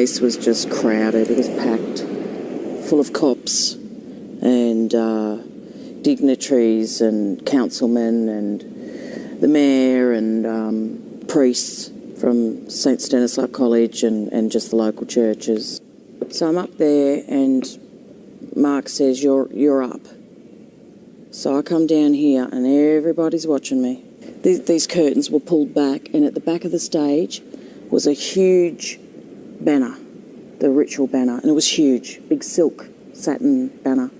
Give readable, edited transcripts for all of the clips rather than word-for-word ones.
place was just crowded. It was packed, full of cops and dignitaries and councilmen and the mayor and priests from St Stanislaus College and just the local churches. So I'm up there and Mark says, you're up. So I come down here and everybody's watching me. These curtains were pulled back, and at the back of the stage was a huge banner, the ritual banner, and it was huge, big silk satin banner.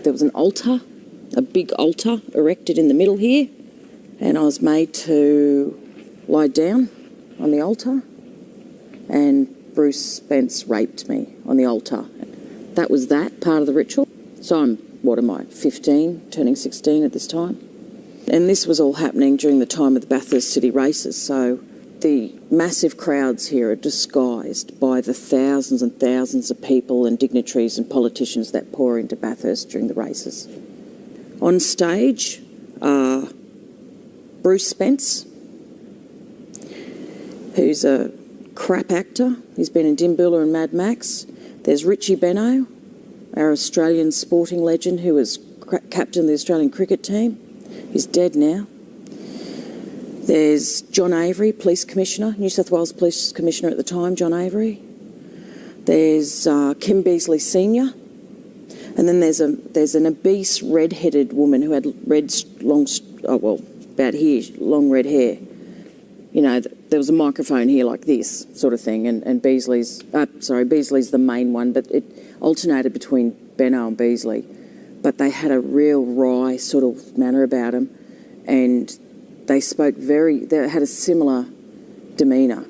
There was an altar, a big altar erected in the middle here, and I was made to lie down on the altar, and Bruce Spence raped me on the altar. That was that part of the ritual. So I'm, 15, turning 16 at this time. And this was all happening during the time of the Bathurst City races. So the massive crowds here are disguised by the thousands and thousands of people and dignitaries and politicians that pour into Bathurst during the races. On stage are Bruce Spence, who's a crap actor. He's been in Dimboola and Mad Max. There's Richie Benaud, our Australian sporting legend who was captain of the Australian cricket team. He's dead now. There's John Avery, Police Commissioner, New South Wales Police Commissioner at the time, John Avery. There's Kim Beazley Senior. And then there's an obese red-headed woman who had long red hair. You know, there was a microphone here like this sort of thing, and Beazley's the main one, but it alternated between Benaud and Beazley. But they had a real wry sort of manner about them, and they had a similar demeanour,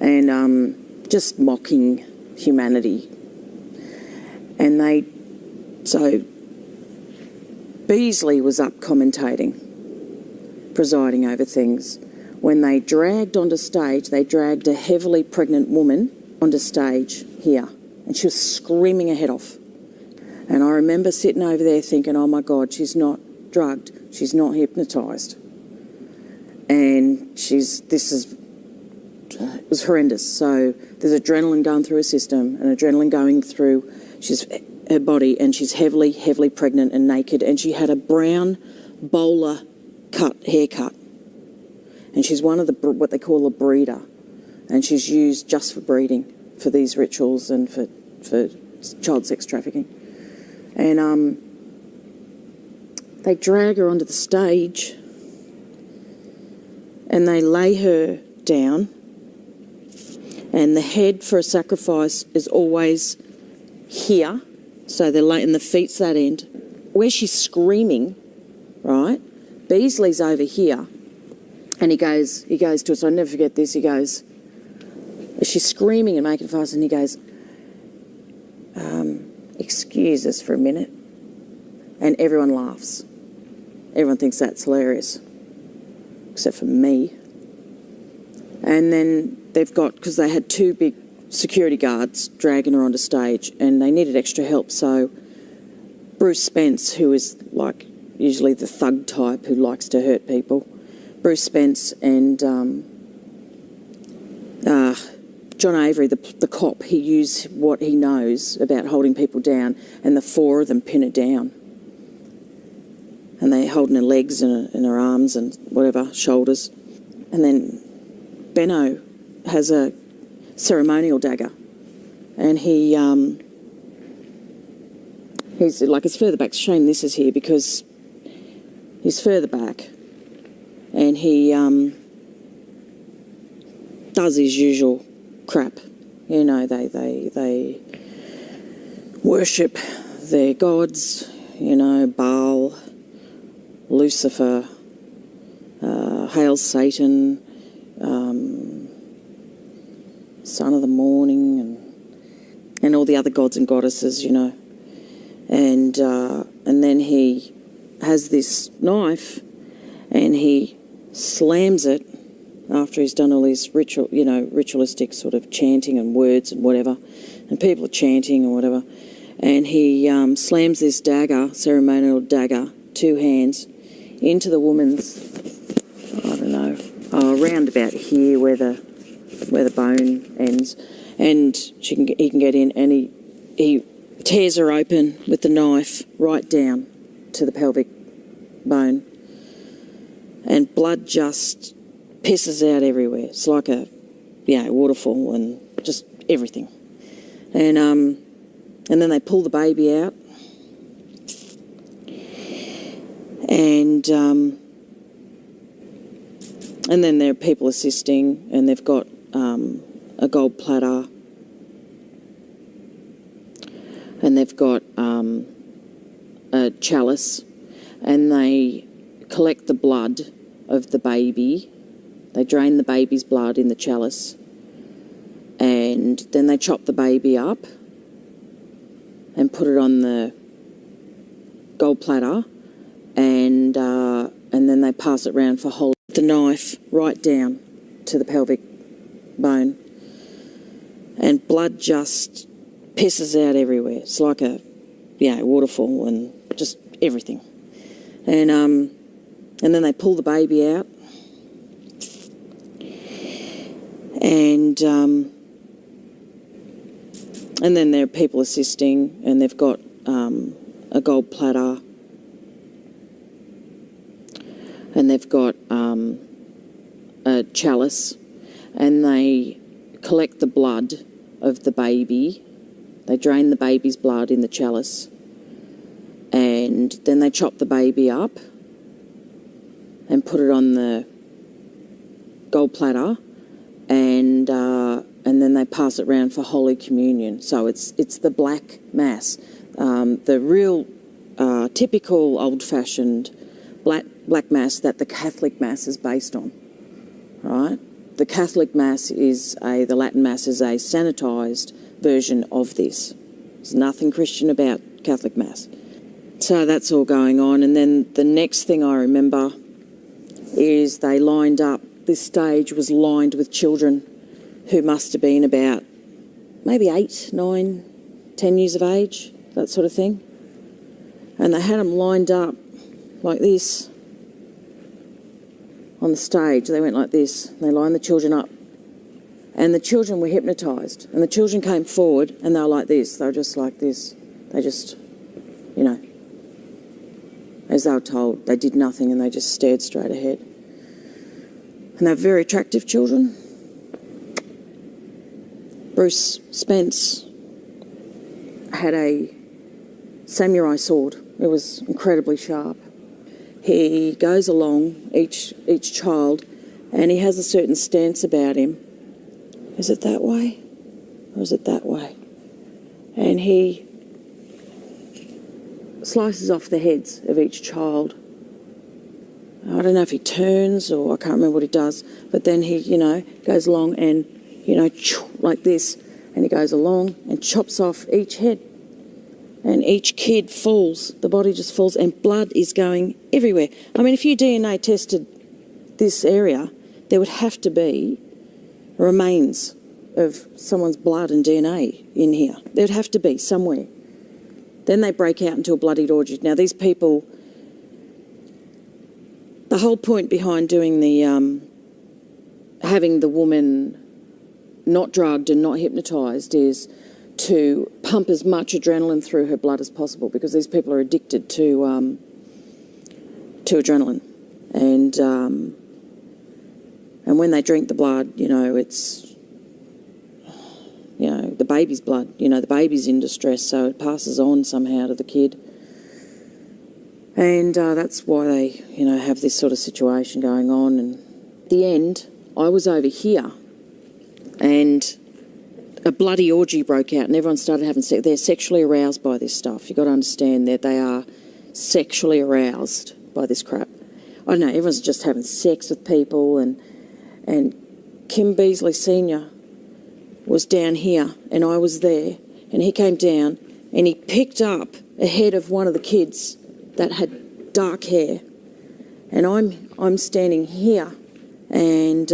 and just mocking humanity. And so Beazley was up commentating, presiding over things. When they dragged onto stage, they dragged a heavily pregnant woman onto stage here, and she was screaming her head off. And I remember sitting over there thinking, oh my God, she's not drugged, she's not hypnotised. And it was horrendous. So there's adrenaline going through her system and adrenaline going through her body, and she's heavily, heavily pregnant and naked, and she had a brown bowler haircut. And she's one of what they call a breeder, and she's used just for breeding, for these rituals and for child sex trafficking. And they drag her onto the stage and they lay her down, and the head for a sacrifice is always here, so they're laying the feet's that end. Where she's screaming, right, Beazley's over here, and he goes to us, I'll never forget this, he goes, she's screaming and making a fuss, and he goes, excuse us for a minute. And everyone laughs. Everyone thinks that's hilarious, except for me. And then because they had two big security guards dragging her onto stage, and they needed extra help, so Bruce Spence, who is like usually the thug type who likes to hurt people, Bruce Spence and John Avery, the cop, he used what he knows about holding people down, and the four of them pin her down. And they're holding her legs and her arms and whatever, shoulders. And then Benno has a ceremonial dagger, and he's like, it's further back. Shame this is here because he's further back, and he does his usual crap. You know, they worship their gods, you know, Baal, Lucifer, hail Satan, son of the morning, and all the other gods and goddesses, you know. And then he has this knife and he slams it after he's done all his ritualistic sort of chanting and words and whatever, and people are chanting or whatever, and he slams this dagger, ceremonial dagger, two hands, into the woman's, I don't know, around about here where the bone ends, and he can get in, and he tears her open with the knife right down to the pelvic bone, and blood just pisses out everywhere. It's like a waterfall and just everything. And then they pull the baby out, and then there are people assisting, and they've got a gold platter, and they've got a chalice, and they collect the blood of the baby. They drain the baby's blood in the chalice, and then they chop the baby up and put it on the gold platter, and then they pass it round for holy. The knife right down to the pelvic bone, and blood just pisses out everywhere. It's like a waterfall and just everything. And then they pull the baby out, and then there are people assisting, and they've got a gold platter, and they've got a chalice, and they collect the blood of the baby. They drain the baby's blood in the chalice, and then they chop the baby up and put it on the gold platter, and then they pass it round for Holy Communion. So it's the black mass, the real typical old-fashioned black mass that the Catholic mass is based on, right? The Catholic mass the Latin mass is a sanitised version of this. There's nothing Christian about Catholic mass. So that's all going on. And then the next thing I remember is they lined up, this stage was lined with children who must have been about maybe 8, 9, 10 years of age, that sort of thing. And they had them lined up like this on the stage. They went like this. They lined the children up. And the children were hypnotised. And the children came forward and they were like this. They were just like this. They just, as they were told, they did nothing and they just stared straight ahead. And they're very attractive children. Bruce Spence had a samurai sword. It was incredibly sharp. He goes along, each child, and he has a certain stance about him. Is it that way? Or is it that way? And he slices off the heads of each child. I don't know if he turns or I can't remember what he does, but then he, goes along and, like this, and he goes along and chops off each head. And each kid falls, the body just falls, and blood is going everywhere. I mean, if you DNA tested this area, there would have to be remains of someone's blood and DNA in here. There'd have to be somewhere. Then they break out into a bloodied orgy. Now, these people, the whole point behind doing the, having the woman not drugged and not hypnotised is to pump as much adrenaline through her blood as possible, because these people are addicted to adrenaline. And when they drink the blood, it's, the baby's blood. The baby's in distress, so it passes on somehow to the kid. And that's why they, have this sort of situation going on. And at the end, I was over here, and a bloody orgy broke out, and everyone started having sex. They're sexually aroused by this stuff. You've got to understand that they are sexually aroused by this crap. I don't know, everyone's just having sex with people, and Kim Beasley Sr. was down here, and I was there, and he came down, and he picked up a head of one of the kids that had dark hair, and I'm standing here, and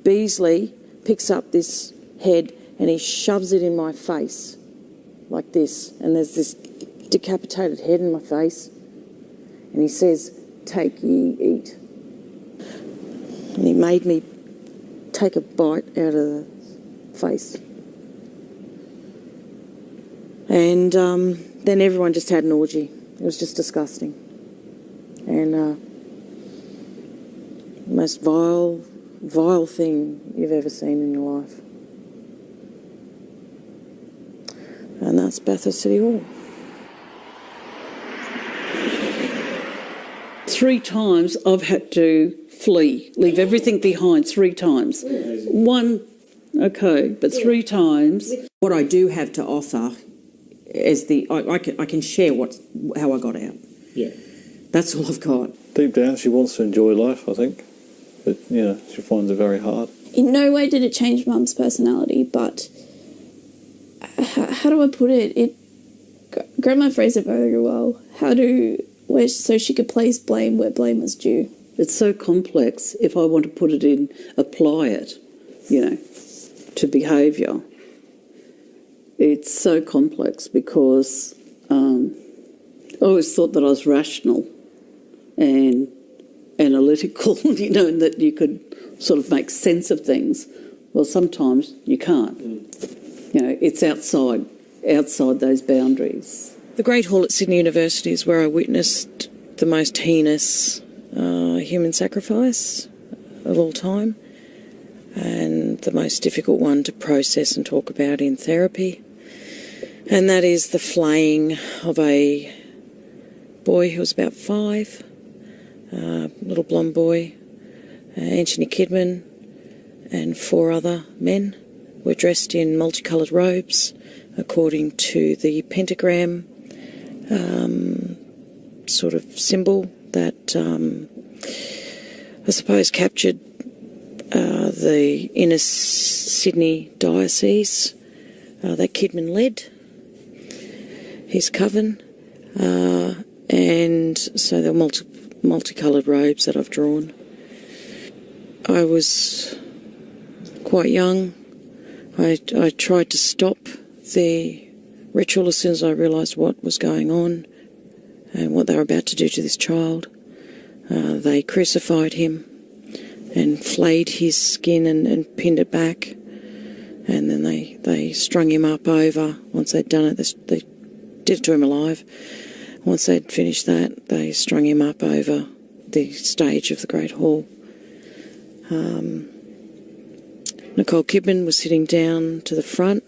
Beasley picks up this head and he shoves it in my face like this, and there's this decapitated head in my face, and he says, "Take ye, eat." And he made me take a bite out of the face. And then everyone just had an orgy. It was just disgusting. And the most vile thing you've ever seen in your life. And that's Bathurst City Hall. 3 times I've had to flee, leave everything behind 3 times. One, okay, but 3 times. What I do have to offer is I can share how I got out. Yeah. That's all I've got. Deep down, she wants to enjoy life, I think. But, she finds it very hard. In no way did it change Mum's personality, but how do I put it? Grandma phrased it very well. So she could place blame where blame was due. It's so complex. If I want to put it in, apply it, to behaviour. It's so complex because I always thought that I was rational and analytical, and that you could sort of make sense of things. Well, sometimes you can't. It's outside those boundaries. The Great Hall at Sydney University is where I witnessed the most heinous human sacrifice of all time, and the most difficult one to process and talk about in therapy. And that is the flaying of a boy who was about 5, little blonde boy, Antony Kidman, and 4 other men were dressed in multicoloured robes according to the pentagram sort of symbol that I suppose captured the inner Sydney diocese that Kidman led, his coven, and so there were multicoloured robes that I've drawn. I was quite young. I tried to stop the ritual as soon as I realised what was going on and what they were about to do to this child. They crucified him and flayed his skin and pinned it back, and then they strung him up over. Once they'd done it, they did it to him alive. Once they'd finished that, they strung him up over the stage of the Great Hall. Nicole Kidman was sitting down to the front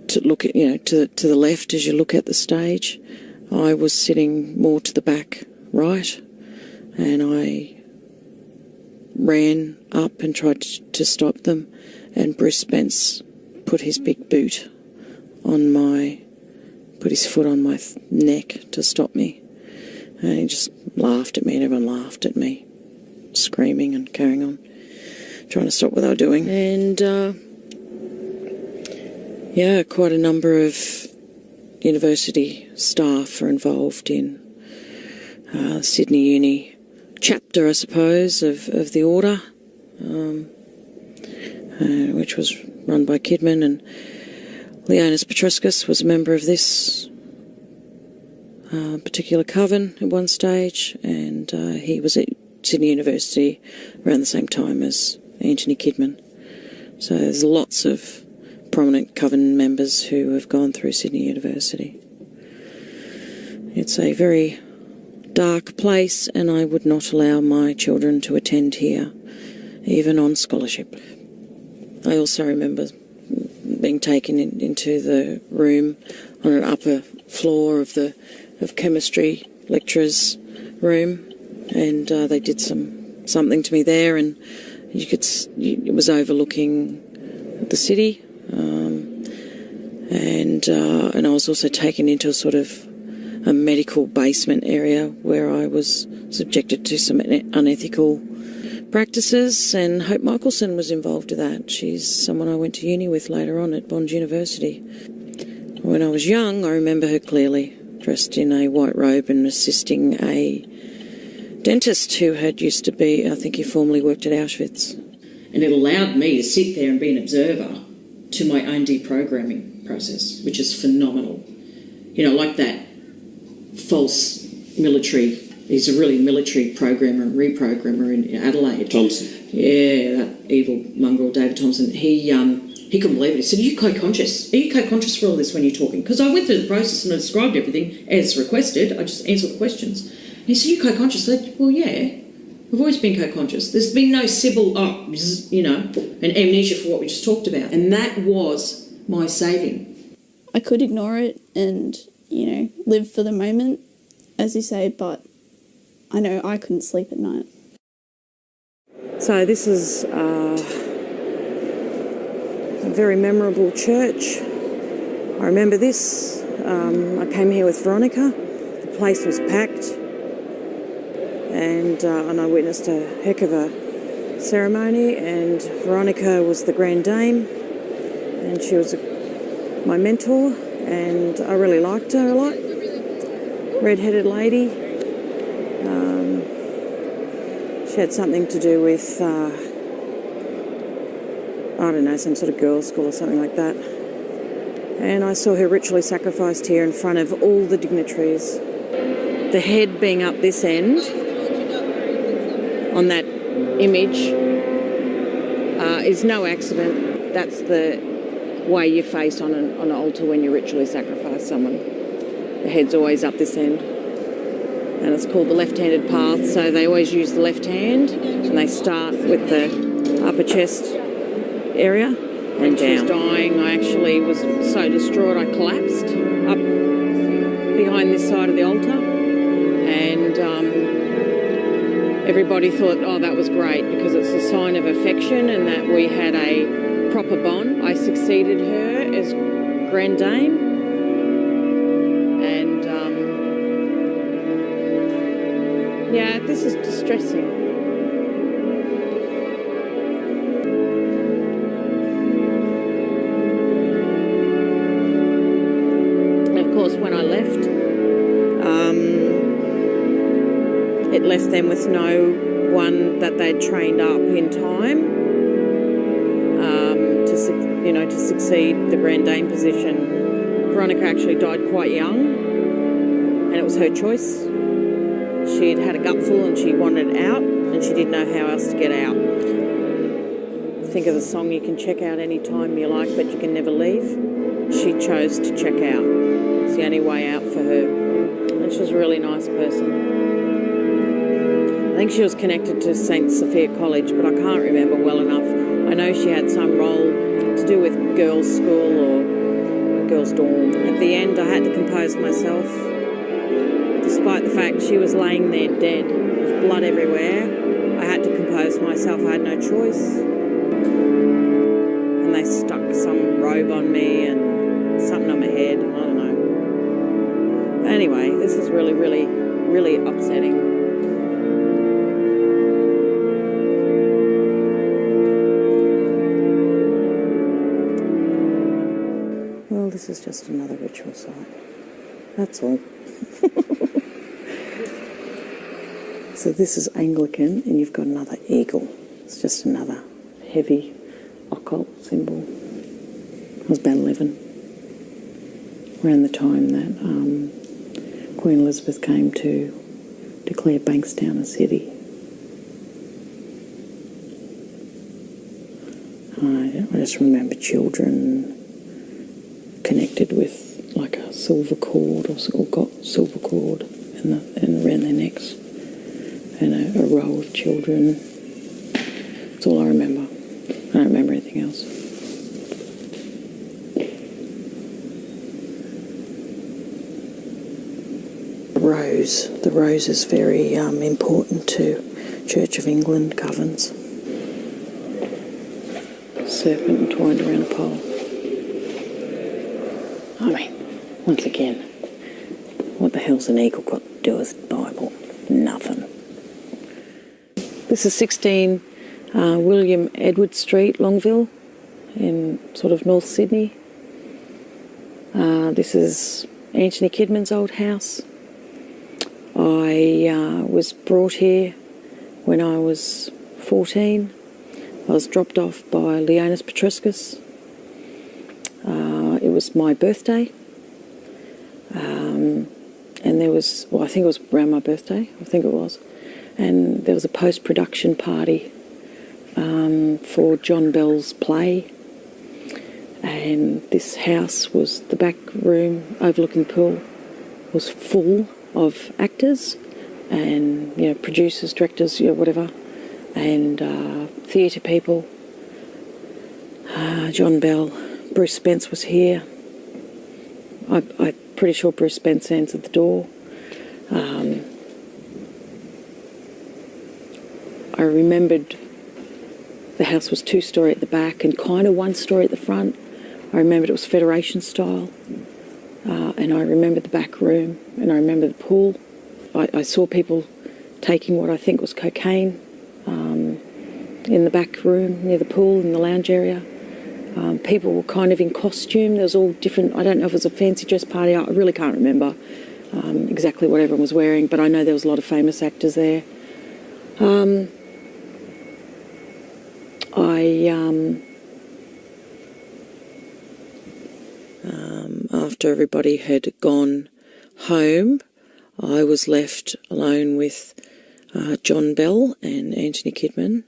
to look at, to the left as you look at the stage. I was sitting more to the back right, and I ran up and tried to stop them, and Bruce Spence put his big boot on put his foot on my neck to stop me, and he just laughed at me, and everyone laughed at me, screaming and carrying on, trying to stop what they were doing. And quite a number of university staff are involved in Sydney Uni chapter, I suppose, of the order, which was run by Kidman, and Leonis Petriscus was a member of this particular coven at one stage, and he was at Sydney University around the same time as Antony Kidman. So there's lots of prominent coven members who have gone through Sydney University. It's a very dark place, and I would not allow my children to attend here, even on scholarship. I also remember being taken into the room on an upper floor of chemistry lecturer's room, and they did something to me there, and it was overlooking the city, and I was also taken into a sort of a medical basement area where I was subjected to some unethical practices, and Hope Michelson was involved with that. She's someone I went to uni with later on at Bond University. When I was young, I remember her clearly, dressed in a white robe and assisting a dentist who had used to be, I think he formerly worked at Auschwitz. And it allowed me to sit there and be an observer to my own deprogramming process, which is phenomenal. Like that false military, he's a really military programmer and reprogrammer in Adelaide. Thompson. Yeah, that evil mongrel David Thompson. He He couldn't believe it. He said, are you co-conscious? Are you co-conscious for all this when you're talking? Because I went through the process and I described everything as requested. I just answered the questions. And he said, are you co-conscious? I said, well, yeah. I've always been co-conscious. There's been no Sybil, an amnesia for what we just talked about. And that was my saving. I could ignore it and, live for the moment, as you say, but I know I couldn't sleep at night. So this is a very memorable church. I remember this. I came here with Veronica. The place was packed. And I witnessed a heck of a ceremony, and Veronica was the grand dame, and she was my mentor, and I really liked her a lot. Red-headed lady. She had something to do with, some sort of girls' school or something like that. And I saw her ritually sacrificed here in front of all the dignitaries. The head being up this end, on that image, is no accident. That's the way you face on an altar when you ritually sacrifice someone. The head's always up this end. And it's called the left-handed path, so they always use the left hand, and they start with the upper chest area and down. She was dying. I actually was so distraught I collapsed up behind this side of the altar, and everybody thought, oh, that was great, because it's a sign of affection and that we had a proper bond. I succeeded her as Grand Dame, and this is distressing. And of course, when I left, it left them with no one that they'd trained up in time to succeed the Grand Dame position. Veronica actually died quite young, and it was her choice. She'd had a gutful and she wanted out, and she didn't know how else to get out. Think of the song, you can check out any time you like, but you can never leave. She chose to check out. It's the only way out for her. And she was a really nice person. I think she was connected to St. Sophia College, but I can't remember well enough. I know she had some role to do with girls' school or a girls' dorm. At the end, I had to compose myself. Despite the fact she was laying there dead, with blood everywhere, I had to compose myself. I had no choice. And they stuck some robe on me and something on my head. I don't know. But anyway, this is really, really, really upsetting. Well, this is just another ritual site. That's all. So this is Anglican, and you've got another eagle. It's just another heavy occult symbol. It was about 11, around the time that Queen Elizabeth came to declare Bankstown a city. I just remember children connected with like a silver cord or got silver cord and around their necks, and a row of children. That's all I remember. I don't remember anything else. The rose is very important to Church of England covens. Serpent entwined around a pole. I mean, once again, what the hell's an eagle got to do with the Bible? Nothing. This is 16 William Edward Street, Longville, in sort of North Sydney. This is Antony Kidman's old house. I was brought here when I was 14. I was dropped off by Leonis Petriscus. It was my birthday. And there was, I think it was around my birthday, and there was a post-production party for John Bell's play, and this house was, the back room overlooking the pool was full of actors and, you know, producers, directors, you know, whatever, and theatre people. John Bell, Bruce Spence was here. I'm pretty sure Bruce Spence answered the door. I remembered the house was 2-story at the back and kind of 1-story at the front. I remembered it was Federation style. And I remembered the back room, and I remember the pool. I saw people taking what I think was cocaine in the back room near the pool in the lounge area. People were kind of in costume. There was all different, I don't know if it was a fancy dress party. I really can't remember exactly what everyone was wearing, but I know there was a lot of famous actors there. After everybody had gone home, I was left alone with John Bell and Antony Kidman,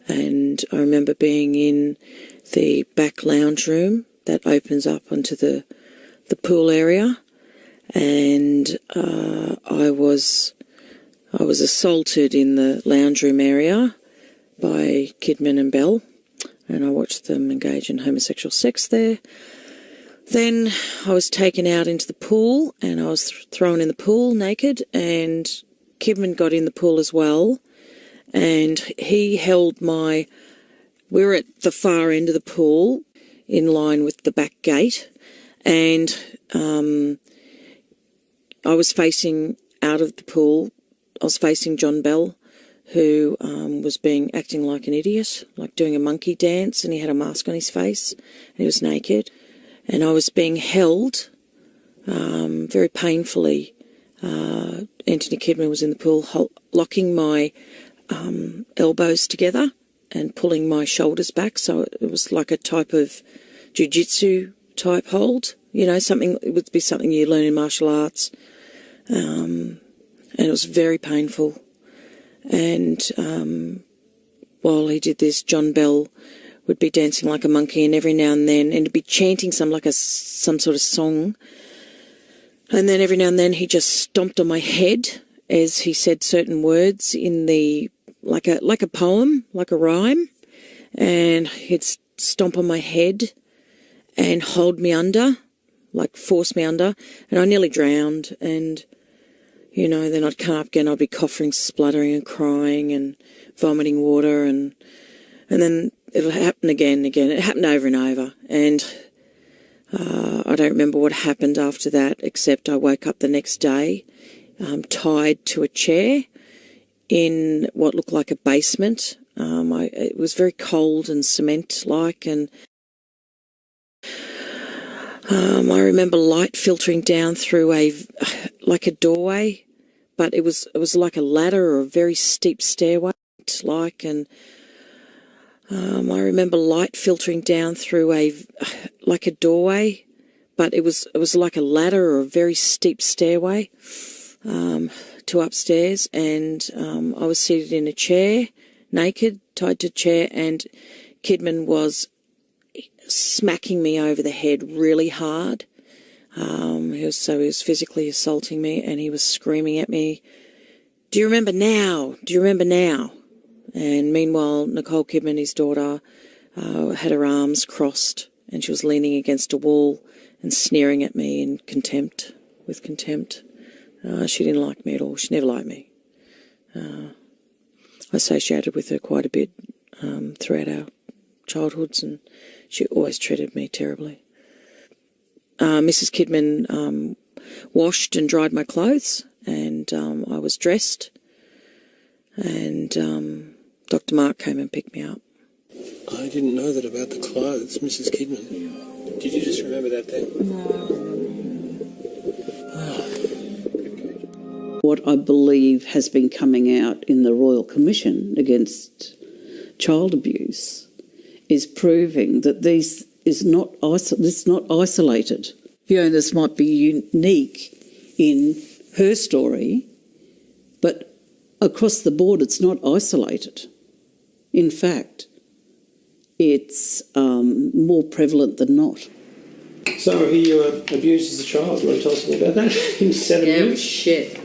and I remember being in the back lounge room that opens up onto the pool area, and I was assaulted in the lounge room area by Kidman and Bell, and I watched them engage in homosexual sex there. Then I was taken out into the pool, and I was thrown in the pool naked, and Kidman got in the pool as well, and he held we were at the far end of the pool in line with the back gate, and I was facing out of the pool. I was facing John Bell, who was acting like an idiot, like doing a monkey dance, and he had a mask on his face, and he was naked. And I was being held very painfully. Antony Kidman was in the pool locking my elbows together and pulling my shoulders back. So it was like a type of jiu-jitsu type hold, you know, it would be something you learn in martial arts. And it was very painful. And while he did this, John Bell would be dancing like a monkey, and every now and then, and he'd be chanting some sort of song, and then every now and then he just stomped on my head as he said certain words in like a poem, like a rhyme, and he'd stomp on my head and hold me under, like force me under, and I nearly drowned. And you know, then I'd come up again, I'd be coughing, spluttering and crying and vomiting water, and then it'll happen again and again. It happened over and over, and I don't remember what happened after that, except I woke up the next day tied to a chair in what looked like a basement. It was very cold and cement-like, and I remember light filtering down through like a doorway, but it was like a ladder or a very steep stairway, and I remember light filtering down through like a doorway, but it was like a ladder or a very steep stairway to upstairs, and I was seated in a chair, naked, tied to a chair, and Kidman was smacking me over the head really hard. He was physically assaulting me, and he was screaming at me, "Do you remember now? Do you remember now?" And meanwhile, Nicole Kidman, his daughter, had her arms crossed, and she was leaning against a wall and sneering at me in contempt, with contempt. She didn't like me at all. She never liked me. I associated with her quite a bit throughout our childhoods, and she always treated me terribly. Mrs. Kidman washed and dried my clothes, and I was dressed, and Dr. Mark came and picked me up. I didn't know that about the clothes, Mrs. Kidman. Did you just remember that then? No. What I believe has been coming out in the Royal Commission against child abuse is proving that this is not isolated. Fiona's might be unique in her story, but across the board it's not isolated. In fact, it's more prevalent than not. So he abused as a child. You want to tell us about that in 7 Yeah, it minutes? was shit.